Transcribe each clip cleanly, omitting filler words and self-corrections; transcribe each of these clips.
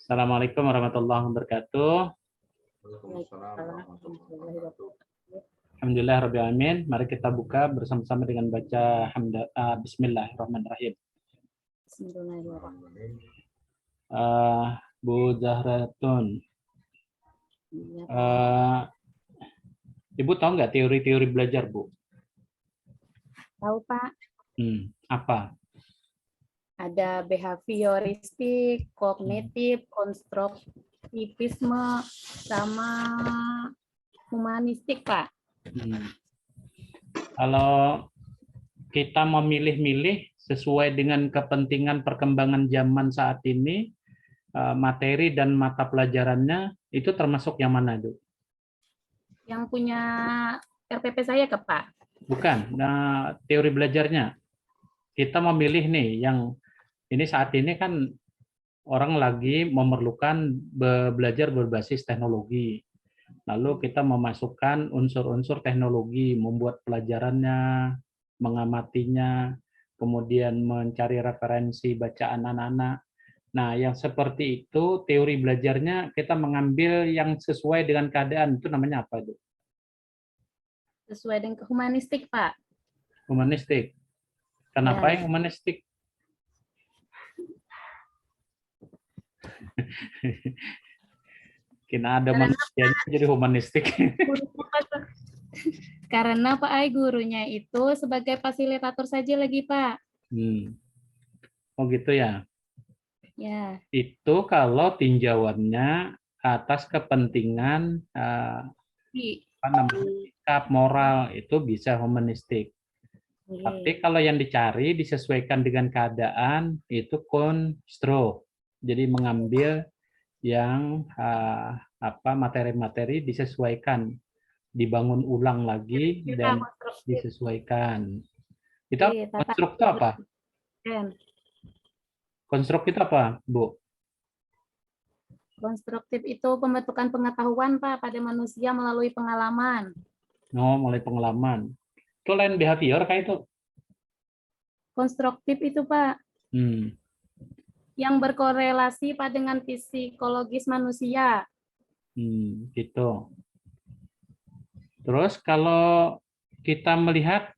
Assalamualaikum warahmatullahi wabarakatuh. Alhamdulillah Rabbil Alamin. Mari kita buka bersama-sama dengan baca Bismillahirrahmanirrahim. Bismillahirrahmanirrahim. Bu Zahratun, Ibu tahu nggak teori-teori belajar, Bu? Tahu, Pak. Apa? Ada behavioristik, kognitif, konstruktivisme, sama humanistik, Pak. Kalau kita memilih-milih sesuai dengan kepentingan perkembangan zaman saat ini, materi dan mata pelajarannya itu termasuk yang mana, Bu? Yang punya RPP saya ke Pak? Bukan, teori belajarnya. Kita memilih nih yang ini saat ini kan orang lagi memerlukan belajar berbasis teknologi. Lalu kita memasukkan unsur-unsur teknologi, membuat pelajarannya, mengamatinya, kemudian mencari referensi bacaan anak-anak. Nah, yang seperti itu teori belajarnya kita mengambil yang sesuai dengan keadaan, itu namanya apa itu? Sesuai dengan humanistik, Pak. Humanistik. Kenapa Ya. yang humanistik? Kina ada manusianya jadi humanistik. Karena Pak Ai gurunya itu sebagai fasilitator saja lagi, Pak. Oh gitu ya? Ya. Itu kalau tinjauannya atas kepentingan apa namanya, sikap moral itu bisa humanistik. Tapi kalau yang dicari disesuaikan dengan keadaan itu konstro. Jadi mengambil yang materi-materi disesuaikan, dibangun ulang lagi dan disesuaikan. Itu konstruk itu apa? Konstruk itu apa, Bu? Konstruktif itu pembentukan pengetahuan, Pak, pada manusia melalui pengalaman. Oh, melalui pengalaman. Itu lain behavior kayak itu? Konstruktif itu, Pak. Yang berkorelasi Pak dengan psikologis manusia. Gitu. Terus kalau kita melihat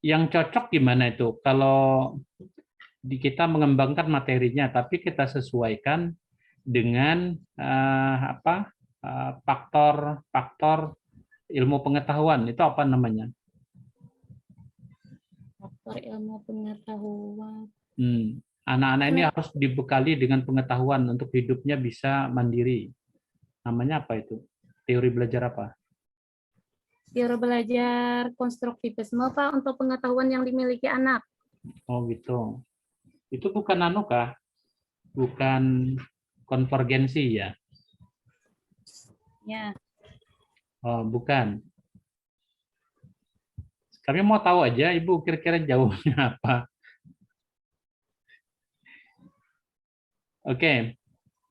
yang cocok gimana itu? Kalau kita mengembangkan materinya, tapi kita sesuaikan dengan faktor ilmu pengetahuan, itu apa namanya? Faktor ilmu pengetahuan. Anak-anak ini harus dibekali dengan pengetahuan untuk hidupnya bisa mandiri. Namanya apa itu? Teori belajar apa? Teori belajar konstruktivisme, Pak, untuk pengetahuan yang dimiliki anak. Oh gitu. Itu bukan kah? Bukan konvergensi ya? Ya. Oh, bukan. Kami mau tahu aja, Ibu kira-kira jauhnya apa? Oke.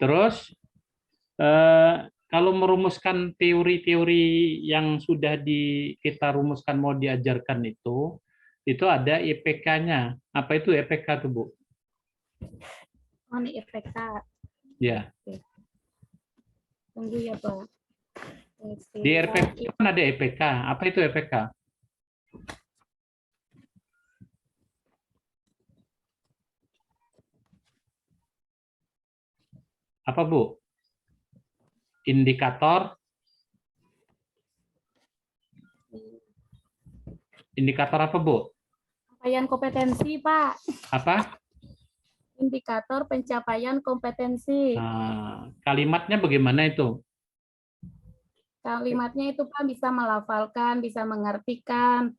Terus kalau merumuskan teori-teori yang sudah kita rumuskan mau diajarkan itu ada IPK-nya. Apa itu IPK tuh, Bu? Oh, ini IPK. Ya. Tunggu ya, Pak. Di RPP kan ada IPK. Apa itu IPK? Apa, Bu? Indikator. Indikator apa, Bu? Pencapaian kompetensi, Pak. Apa? Indikator pencapaian kompetensi. Nah, kalimatnya bagaimana itu? Kalimatnya itu, Pak, bisa melafalkan, bisa mengartikan.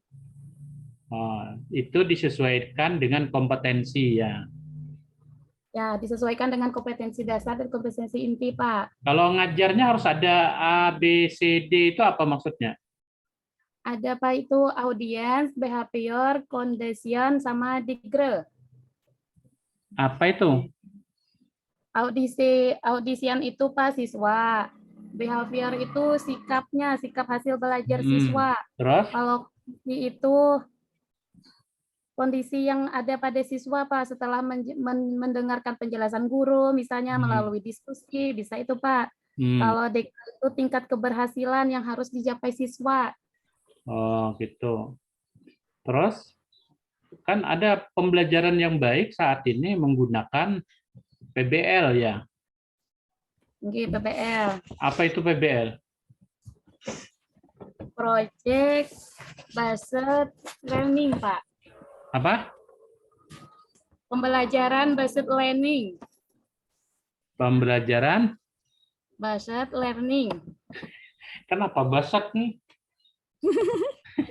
Itu disesuaikan dengan kompetensi ya. Ya, disesuaikan dengan kompetensi dasar dan kompetensi inti, Pak. Kalau ngajarnya harus ada A, B, C, D, itu apa maksudnya? Ada, Pak, itu audience, behavior, condition, sama degree. Apa itu? Audisian itu, Pak, siswa. Behavior itu sikapnya, sikap hasil belajar siswa. Terus? Kalau itu kondisi yang ada pada siswa Pak setelah mendengarkan penjelasan guru, misalnya melalui diskusi, bisa itu Pak. Kalau itu tingkat keberhasilan yang harus dicapai siswa. Oh, gitu. Terus kan ada pembelajaran yang baik saat ini menggunakan PBL ya. PBL. Apa itu PBL? Project Based Learning, Pak. Apa? Pembelajaran based learning. Pembelajaran? Based learning. Kenapa basat nih?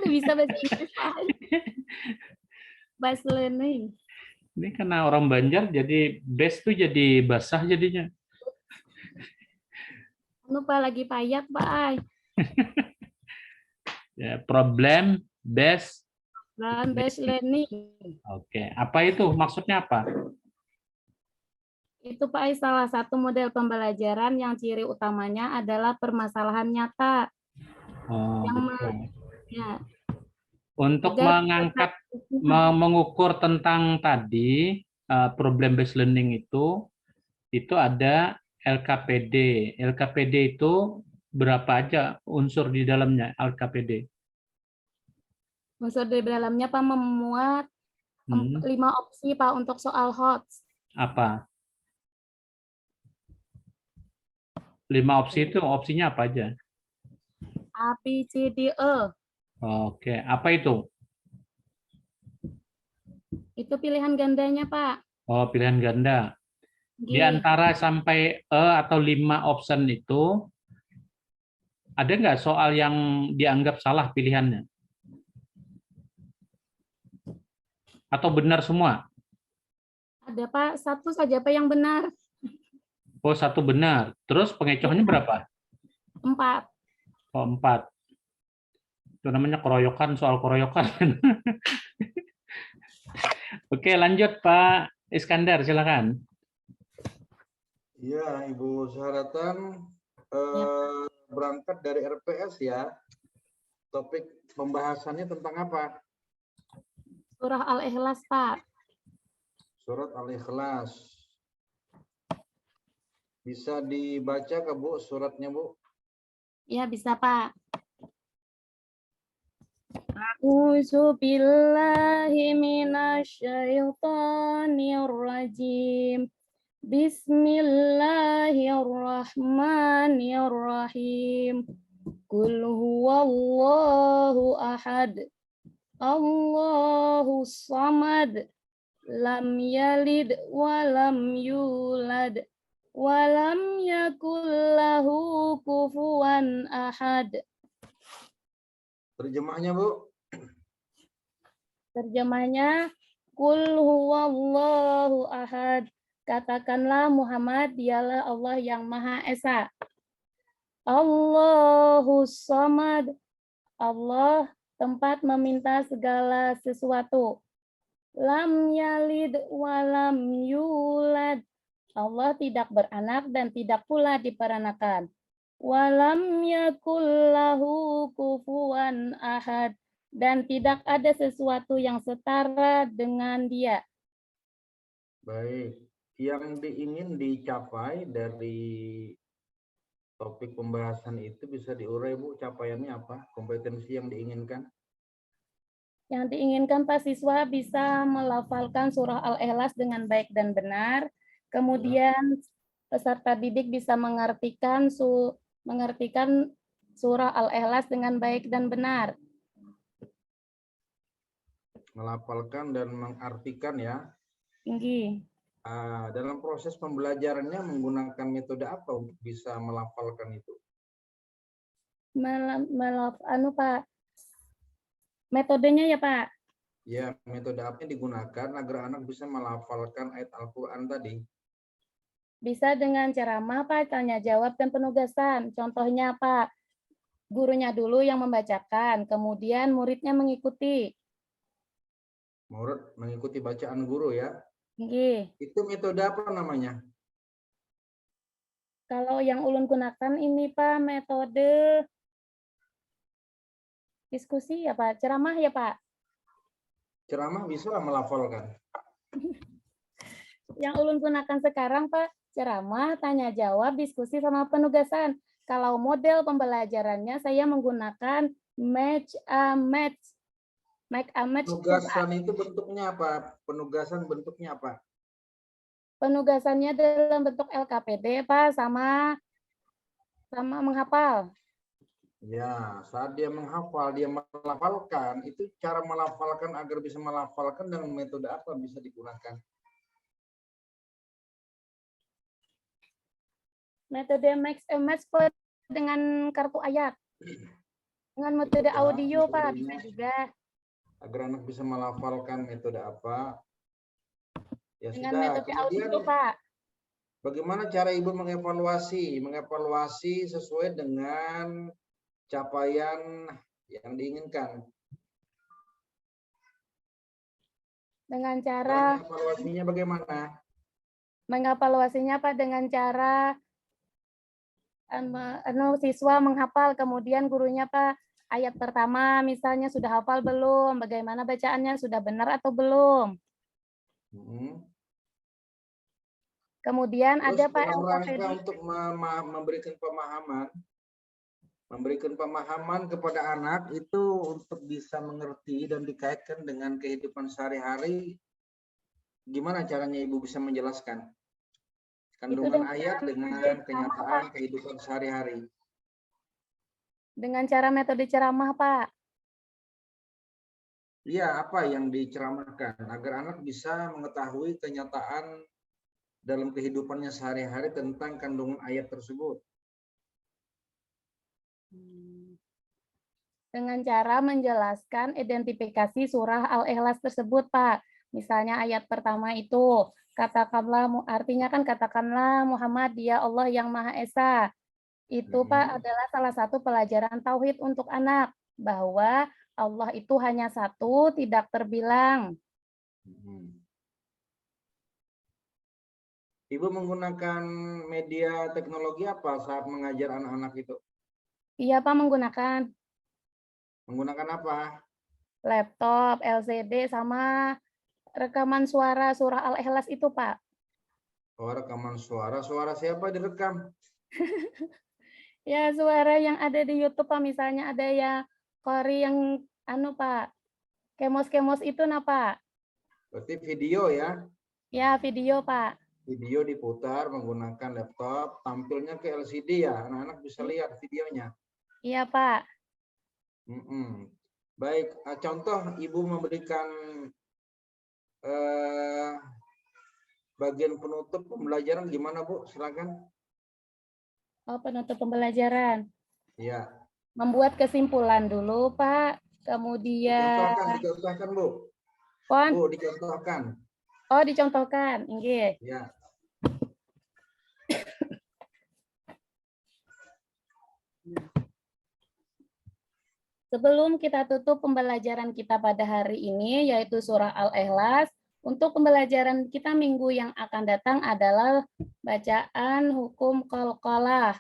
Bisa bahasa Inggris, Pak. Based learning. Ini karena orang Banjar jadi best tuh jadi basah jadinya. Lupa lagi payah, Pak. Ya, problem based learning. Oke, apa itu? Maksudnya apa? Itu Pak salah satu model pembelajaran yang ciri utamanya adalah permasalahan nyata. Oh, yang gitu. Ya. Untuk mengangkat, mengukur tentang tadi problem based learning itu ada LKPD. LKPD itu berapa aja unsur di dalamnya LKPD? Unsur di dalamnya Pak memuat 5 opsi Pak untuk soal HOTS. Apa? 5 opsi itu opsinya apa aja? A, B, C, D, E. Oke, apa itu? Itu pilihan gandanya Pak. Oh, pilihan ganda. Di antara sampai E atau 5 option itu, ada nggak soal yang dianggap salah pilihannya? Atau benar semua? Ada Pak, satu saja Pak yang benar. Oh, satu benar. Terus pengecohnya berapa? 4. Oh, 4. Itu namanya keroyokan, soal keroyokan. Oke, lanjut Pak Iskandar, silakan. Iya, Ibu Syaratan, berangkat dari RPS ya. Topik pembahasannya tentang apa? Surah Al-Ikhlas, Pak. Surat Al-Ikhlas. Bisa dibaca ke Bu suratnya, Bu? Ya, bisa, Pak. A'udzu billahi minasyaitonir rajim. Bismillahirrahmanirrahim. Qul huwallahu ahad. Allahus samad. Lam yalid wa lam yulad. Wa lam yakul lahu kufuwan ahad. Terjemahnya, Bu? Terjemahnya, Qul huwallahu ahad. Katakanlah Muhammad, dialah Allah yang Maha Esa. Allahus samad. Allah tempat meminta segala sesuatu. Lam yalid wa lam yulad. Allah tidak beranak dan tidak pula diperanakan. Walam yakul lahu kufuwan ahad. Dan tidak ada sesuatu yang setara dengan dia. Baik. Yang ingin dicapai dari topik pembahasan itu bisa diurai, Bu, capaiannya apa? Kompetensi yang diinginkan? Yang diinginkan Pak siswa bisa melafalkan surah Al-Ikhlas dengan baik dan benar. Kemudian peserta didik bisa mengartikan surah Al-Ikhlas dengan baik dan benar. Melafalkan dan mengartikan ya. Tinggi. Dalam proses pembelajarannya menggunakan metode apa untuk bisa melafalkan itu? Pak. Metodenya ya Pak. Ya, metode apa yang digunakan agar anak bisa melafalkan ayat Al-Quran tadi? Bisa dengan ceramah Pak, tanya jawab dan penugasan. Contohnya Pak, gurunya dulu yang membacakan, kemudian muridnya mengikuti. Murid mengikuti bacaan guru ya? Tinggi. Itu metode apa namanya? Kalau yang ulun gunakan ini Pak, metode diskusi ya Pak, ceramah ya Pak. Ceramah bisa lah melafalkan. Yang ulun gunakan sekarang, Pak, ceramah, tanya jawab, diskusi sama penugasan. Kalau model pembelajarannya saya menggunakan match a match. Make a match tuh, Pak. Penugasan itu bentuknya apa? Penugasan bentuknya apa? Penugasannya dalam bentuk LKPD, Pak, sama menghafal. Ya, saat dia menghafal, dia melafalkan, itu cara melafalkan agar bisa melafalkan dengan metode apa bisa digunakan? Metode mix and match Pak, dengan kartu ayat. Dengan metode Ya, audio, Pak, bisa metodenya juga. agar anak bisa melafalkan metode apa? Ya Dengan sudah, metode kemudian audio, Pak. bagaimana cara Ibu mengevaluasi? Mengevaluasi sesuai dengan capaian yang diinginkan. Dengan Cara cara mengevaluasinya bagaimana? mengevaluasinya, Pak, dengan cara siswa menghafal, kemudian gurunya, Pak, ayat pertama misalnya sudah hafal belum, bagaimana bacaannya, sudah benar atau belum. Kemudian Terus ada, Pak, dalam rangka LKPD. untuk memberikan pemahaman kepada anak itu untuk bisa mengerti dan dikaitkan dengan kehidupan sehari-hari, gimana caranya Ibu bisa menjelaskan kandungan ayat dengan kenyataan kehidupan sehari-hari? Dengan cara metode ceramah, Pak. Iya, apa yang diceramahkan agar anak bisa mengetahui kenyataan dalam kehidupannya sehari-hari tentang kandungan ayat tersebut. Dengan cara menjelaskan identifikasi surah Al-Ikhlas tersebut, Pak. Misalnya ayat pertama itu, katakanlah, artinya kan katakanlah Muhammad, dia Allah yang Maha Esa. Itu, Pak, adalah salah satu pelajaran tauhid untuk anak, bahwa Allah itu hanya satu, tidak terbilang. Ibu menggunakan media teknologi apa saat mengajar anak-anak itu? Iya, Pak, menggunakan Menggunakan apa? laptop, LCD, sama rekaman suara surah Al-Ikhlas itu, Pak. Oh, rekaman suara. Suara siapa direkam? Ya, suara yang ada di YouTube, Pak, misalnya ada ya Kori yang Pak, kemos-kemos itu, nah, Pak. Berarti video ya? Ya, video, Pak. Video diputar menggunakan laptop, tampilnya ke LCD ya, anak-anak bisa lihat videonya. Iya, Pak. Baik, contoh Ibu memberikan bagian penutup pembelajaran gimana, Bu? Silakan. Oh, penutup pembelajaran. Iya. Membuat kesimpulan dulu, Pak. Kemudian Dicontohkan, Bu. Pon. Bu, dicontohkan. Oh, dicontohkan. Inggih. Ya. Sebelum kita tutup pembelajaran kita pada hari ini, yaitu surah Al-Ikhlas, untuk pembelajaran kita minggu yang akan datang adalah bacaan hukum qalqalah.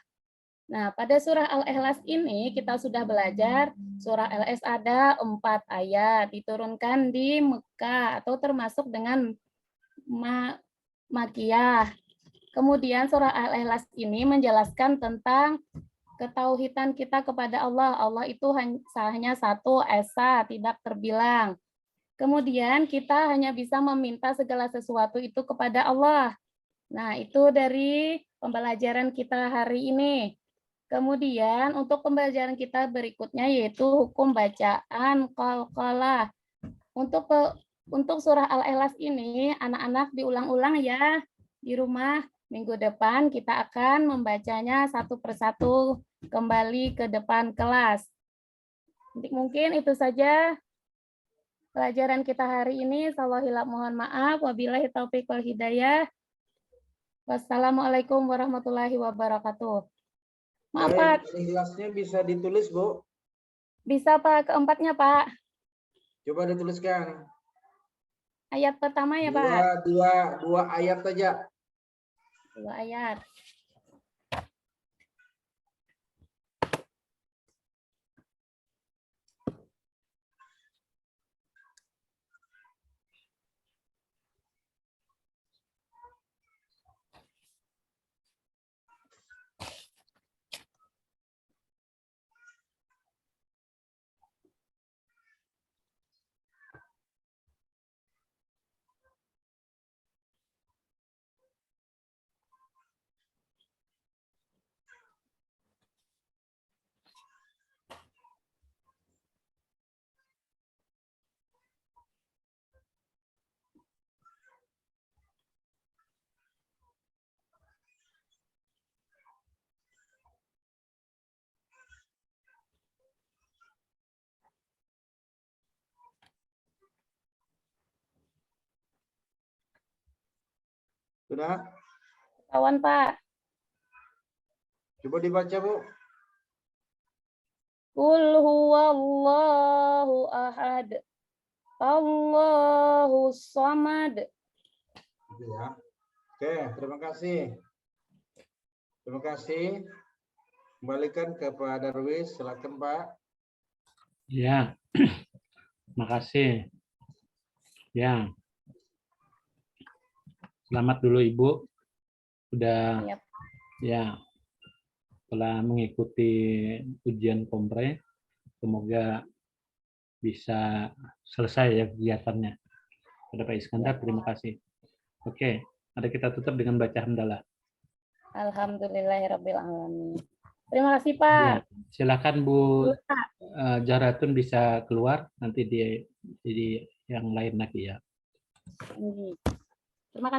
Nah, pada surah Al-Ikhlas ini kita sudah belajar, surah Al-Ikhlas ada 4 ayat, diturunkan di Mekah atau termasuk dengan Makkiyah. Kemudian surah Al-Ikhlas ini menjelaskan tentang ketauhidan kita kepada Allah. Allah itu hanya satu, esa, tidak terbilang. Kemudian kita hanya bisa meminta segala sesuatu itu kepada Allah. Nah, itu dari pembelajaran kita hari ini. Kemudian untuk pembelajaran kita berikutnya yaitu hukum bacaan qalqalah. Untuk surah Al-Ikhlas ini anak-anak diulang-ulang ya di rumah. Minggu depan kita akan membacanya satu persatu kembali ke depan kelas. Mungkin itu saja pelajaran kita hari ini. Sallahillah, mohon maaf. Wabillahi taufiq wal hidayah. Wassalamualaikum warahmatullahi wabarakatuh. Maaf, Pak. Ikhlasnya bisa ditulis, Bu? Bisa, Pak. Keempatnya, Pak. Coba dituliskan. Ayat pertama ya, Pak. Dua ayat saja. 2 ayat. Sudah? Kawan Pak. Coba dibaca, Bu. Qul huwallahu ahad. Allahu samad. Gitu ya. Oke, terima kasih. Terima kasih. Kembalikan ke Pak Darwis. Silakan, Pak. Ya, makasih. Ya, selamat dulu Ibu. Sudah Yap. ya telah mengikuti ujian kompre. Semoga bisa selesai ya kegiatannya. Pada Pak Iskandar, terima kasih. Oke, mari kita tutup dengan baca hamdalah. Alhamdulillahirabbil alamin. Terima kasih Ya, Pak. silakan Bu Pak. Jaratun bisa keluar nanti di yang lain lagi ya. Terima kasih.